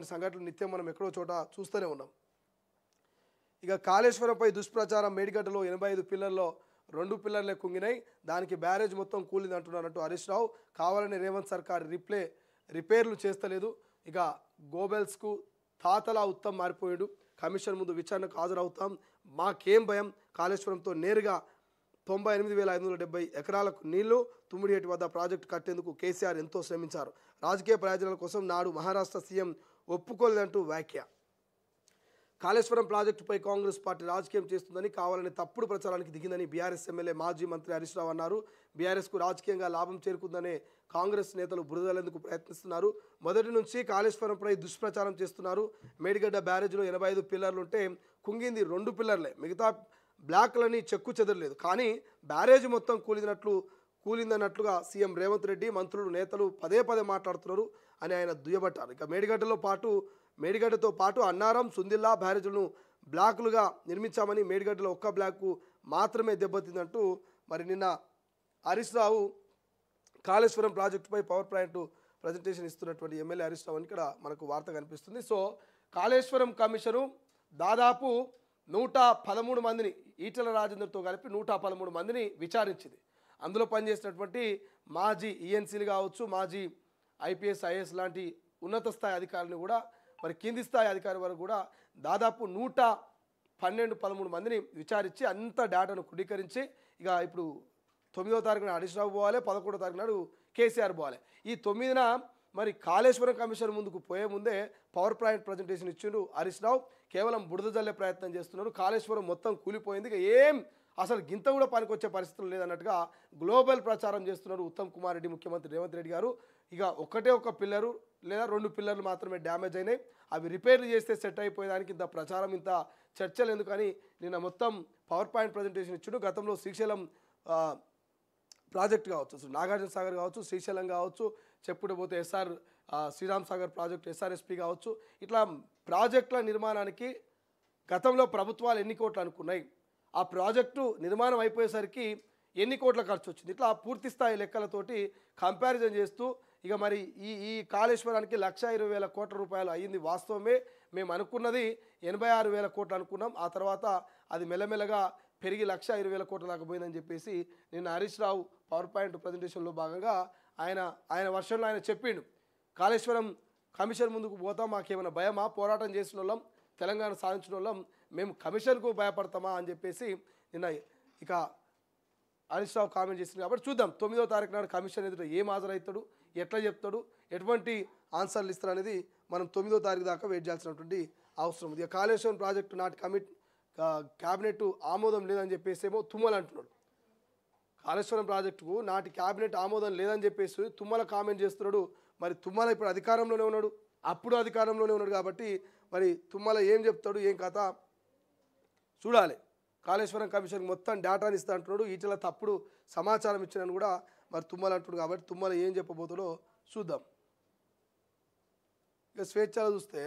సంఘటనలు నిత్యం మనం ఎక్కడో చోట చూస్తూనే ఉన్నాం. ఇక కాళేశ్వరంపై దుష్ప్రచారం. మేడిగడ్డలో 85 పిల్లర్లో 2 పిల్లర్లే కుంగినాయి, దానికి బ్యారేజ్ మొత్తం కూలింది అంటున్నారంటూ హరీష్ రావు. కావాలని రేవంత్ సర్కార్ రిపేర్లు చేస్తలేదు. ఇక గోబెల్స్కు తాతలా ఉత్తమ్ మారిపోయాడు. కమిషన్ ముందు విచారణకు హాజరవుతాం, మాకేం భయం. కాళేశ్వరంతో నేరుగా 98,570 ఎకరాలకు నీళ్లు. తుమ్మిడిహేటి వద్ద ప్రాజెక్టు కట్టేందుకు కేసీఆర్ ఎంతో శ్రమించారు. రాజకీయ ప్రయోజనాల కోసం నాడు మహారాష్ట్ర సీఎం ఒప్పుకోలేదంటూ వ్యాఖ్య. కాళేశ్వరం ప్రాజెక్టుపై కాంగ్రెస్ పార్టీ రాజకీయం చేస్తుందని, కావాలని తప్పుడు ప్రచారానికి దిగిందని బీఆర్ఎస్ ఎమ్మెల్యే మాజీ మంత్రి హరీష్ రావు అన్నారు. బీఆర్ఎస్కు రాజకీయంగా లాభం చేరుకుందనే కాంగ్రెస్ నేతలు బురదలేందుకు ప్రయత్నిస్తున్నారు. మొదటి నుంచి కాళేశ్వరంపై దుష్ప్రచారం చేస్తున్నారు. మేడిగడ్డ బ్యారేజ్లో 85 పిల్లర్లుంటే కుంగింది 2 పిల్లర్లే. మిగతా బ్లాక్లని చెక్కు చెదరలేదు. కానీ బ్యారేజ్ మొత్తం కూలిందన్నట్లుగా సీఎం రేవంత్ రెడ్డి, మంత్రులు, నేతలు పదే మాట్లాడుతున్నారు అని ఆయన దుయ్యబట్టారు. ఇక మేడిగడ్డతో పాటు అన్నారం, సుందిల్లా బ్యారేజ్లను బ్లాకులుగా నిర్మించామని, మేడిగడ్డలో ఒక్క బ్లాకు మాత్రమే దెబ్బతిందంటూ మరి నిన్న హరీష్ రావు కాళేశ్వరం ప్రాజెక్టుపై పవర్ పాయింట్ ప్రజెంటేషన్ ఇస్తున్నటువంటి ఎమ్మెల్యే హరీష్ రావు అని ఇక్కడ మనకు వార్త కనిపిస్తుంది. సో కాళేశ్వరం కమిషను దాదాపు 113 మందిని, ఈటెల రాజేందర్తో కలిపి 113 మందిని విచారించింది. అందులో పనిచేసినటువంటి మాజీ ఈఎన్సీలు కావచ్చు, మాజీ ఐపీఎస్, ఐఏఎస్ లాంటి ఉన్నత స్థాయి అధికారులను కూడా, మరి కింది స్థాయి అధికారి వరకు కూడా దాదాపు 112-13 మందిని విచారించి అంత డేటాను క్రోడీకరించి, ఇక ఇప్పుడు 9వ తారీఖున హరీష్ రావు పోవాలి, 11వ తారీఖు నాడు కేసీఆర్ పోవాలి. ఈ 9న మరి కాళేశ్వరం కమిషన్ ముందుకు పోయే ముందే పవర్ పాయింట్ ప్రజెంటేషన్ ఇచ్చిండు హరీష్ రావు. కేవలం బురద జల్లే ప్రయత్నం చేస్తున్నారు. కాళేశ్వరం మొత్తం కూలిపోయింది, ఇక ఏం అసలు గింత కూడా పనికొచ్చే పరిస్థితులు లేదన్నట్టుగా గ్లోబల్ ప్రచారం చేస్తున్నారు ఉత్తమ్ కుమార్ రెడ్డి, ముఖ్యమంత్రి రేవంత్ రెడ్డి గారు. ఇక ఒక పిల్లరు లేదా 2 పిల్లర్లు మాత్రమే డ్యామేజ్ అయినాయి, అవి రిపేర్లు చేస్తే సెట్ అయిపోయేదానికి ఇంత ప్రచారం, ఇంత చర్చలు ఎందుకని నిన్న మొత్తం పవర్ పాయింట్ ప్రజెంటేషన్ ఇచ్చిండు. గతంలో శ్రీశైలం ప్రాజెక్ట్ కావచ్చు, నాగార్జున సాగర్ కావచ్చు, శ్రీశైలం కావచ్చు, చెప్పుకుంటూ పోతే శ్రీరామ్ సాగర్ ప్రాజెక్టు, ఎస్ఆర్ఎస్పి కావచ్చు, ఇట్లా ప్రాజెక్టుల నిర్మాణానికి గతంలో ప్రభుత్వాలు ఎన్ని కోట్లు అనుకున్నాయి, ఆ ప్రాజెక్టు నిర్మాణం అయిపోయేసరికి ఎన్ని కోట్ల ఖర్చు వచ్చింది, ఇట్లా పూర్తి స్థాయి లెక్కలతోటి కంపారిజన్ చేస్తూ ఇక మరి ఈ కాళేశ్వరానికి 1,20,000 కోట్ల రూపాయలు అయ్యింది. వాస్తవమే, మేము అనుకున్నది 86,000 కోట్లు అనుకున్నాం. ఆ తర్వాత అది మెల్లమెల్లగా పెరిగి 1,20,000 కోట్ల దాకా పోయిందని చెప్పేసి నిన్న హరీష్ రావు పవర్ పాయింట్ ప్రజెంటేషన్లో భాగంగా ఆయన వర్షంలో ఆయన చెప్పిండు. కాళేశ్వరం కమిషన్ ముందుకు పోతాం, మాకేమైనా భయమా, పోరాటం చేసిన వాళ్ళం, తెలంగాణ సాధించిన వాళ్ళం, మేము కమిషన్కు భయపడతామా అని చెప్పేసి నిన్న ఇక హరీష్ రావు కామెంట్ చేసింది. కాబట్టి చూద్దాం 9వ తారీఖు నాడు కమిషన్ ఎదుట ఏం హాజరవుతాడు, ఎట్లా చెప్తాడు, ఎటువంటి ఆన్సర్లు ఇస్తారు అనేది మనం 9వ తారీఖు దాకా వెయిట్ చేయాల్సినటువంటి అవసరం ఉంది. ఇక కాళేశ్వరం ప్రాజెక్టు నాటి క్యాబినెట్ ఆమోదం లేదని చెప్పేసి ఏమో తుమ్మల అంటున్నాడు. కాళేశ్వరం ప్రాజెక్టుకు నాటి క్యాబినెట్ ఆమోదం లేదని చెప్పేసి తుమ్మల కామెంట్ చేస్తున్నాడు. మరి తుమ్మల ఇప్పుడు అధికారంలోనే ఉన్నాడు, అప్పుడు అధికారంలోనే ఉన్నాడు. కాబట్టి మరి తుమ్మల ఏం చెప్తాడు, ఏం కథ చూడాలి. కాళేశ్వరం కమిషన్ మొత్తం డేటాని ఇస్తా అంటున్నాడు. ఈటెల తప్పుడు సమాచారం ఇచ్చినని కూడా మరి తుమ్మల అంటున్నాడు. కాబట్టి తుమ్మల ఏం చెప్పబోతాడో చూద్దాం. ఇక స్వేచ్ఛగా చూస్తే